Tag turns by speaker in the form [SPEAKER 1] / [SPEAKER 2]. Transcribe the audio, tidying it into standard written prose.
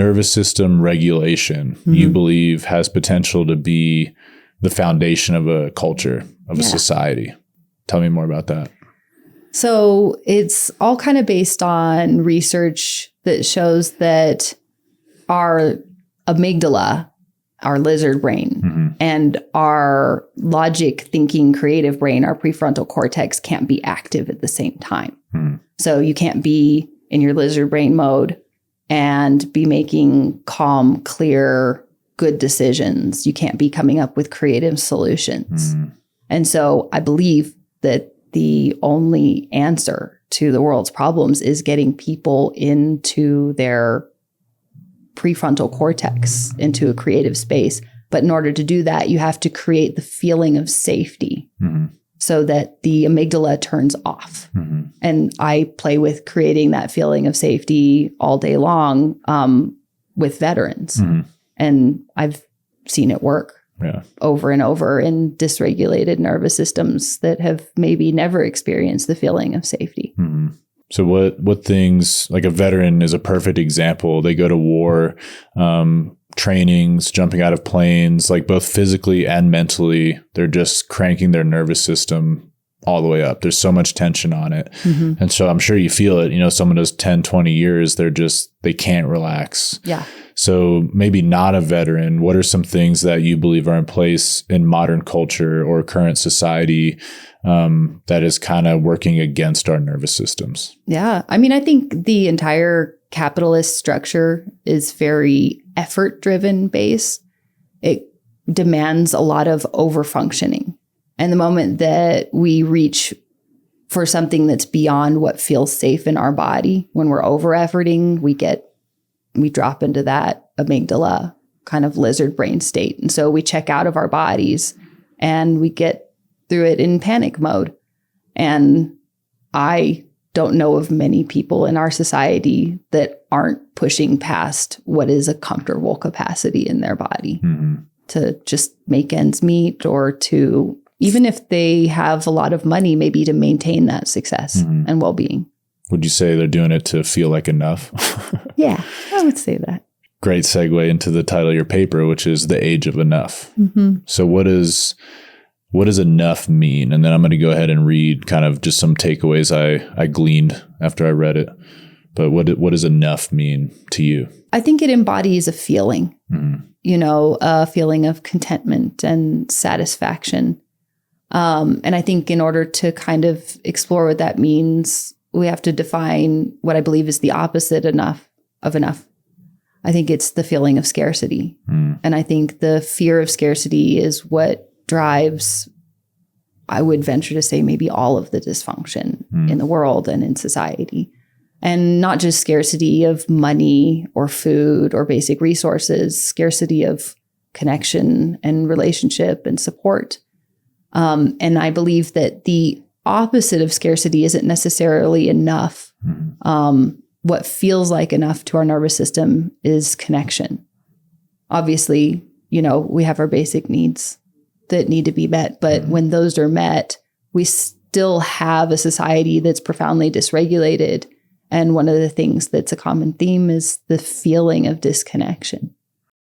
[SPEAKER 1] nervous system regulation, you believe has potential to be the foundation of a culture, of a society. Tell me more about that.
[SPEAKER 2] So it's all kind of based on research that shows that our amygdala, our lizard brain, and our logic thinking creative brain, our prefrontal cortex, can't be active at the same time. So you can't be in your lizard brain mode and be making calm, clear, good decisions. You can't be coming up with creative solutions. And so I believe that the only answer to the world's problems is getting people into their prefrontal cortex, into a creative space. But in order to do that, you have to create the feeling of safety so that the amygdala turns off. And I play with creating that feeling of safety all day long with veterans. And I've seen it work over and over in dysregulated nervous systems that have maybe never experienced the feeling of safety.
[SPEAKER 1] So what things, like a veteran is a perfect example. They go to war, trainings, jumping out of planes, like both physically and mentally, they're just cranking their nervous system all the way up. There's so much tension on it. And so I'm sure you feel it, you know, someone does 10, 20 years, they can't relax.
[SPEAKER 2] Yeah.
[SPEAKER 1] So maybe not a veteran. What are some things that you believe are in place in modern culture or current society that is kind of working against our nervous systems?
[SPEAKER 2] Yeah. I mean, I think the entire capitalist structure is very effort-driven based. It demands a lot of over-functioning. And the moment that we reach for something that's beyond what feels safe in our body, when we're over-efforting, we drop into that amygdala kind of lizard brain state. And so we check out of our bodies and we get through it in panic mode. And I don't know of many people in our society that aren't pushing past what is a comfortable capacity in their body to just make ends meet, or to, even if they have a lot of money, maybe to maintain that success and well-being.
[SPEAKER 1] Would you say they're doing it to feel like enough?
[SPEAKER 2] Yeah, I would say that.
[SPEAKER 1] Great segue into the title of your paper, which is The Age of Enough. So what does enough mean? And then I'm going to go ahead and read kind of just some takeaways I gleaned after I read it. But what does enough mean to you?
[SPEAKER 2] I think it embodies a feeling, you know, a feeling of contentment and satisfaction. And I think in order to kind of explore what that means, we have to define what I believe is the opposite of enough. I think it's the feeling of scarcity. And I think the fear of scarcity is what drives, I would venture to say, maybe all of the dysfunction in the world and in society. And not just scarcity of money or food or basic resources, scarcity of connection and relationship and support. And I believe that the opposite of scarcity isn't necessarily enough. What feels like enough to our nervous system is connection. Obviously, you know, we have our basic needs that need to be met, but when those are met, we still have a society that's profoundly dysregulated. And one of the things that's a common theme is the feeling of disconnection.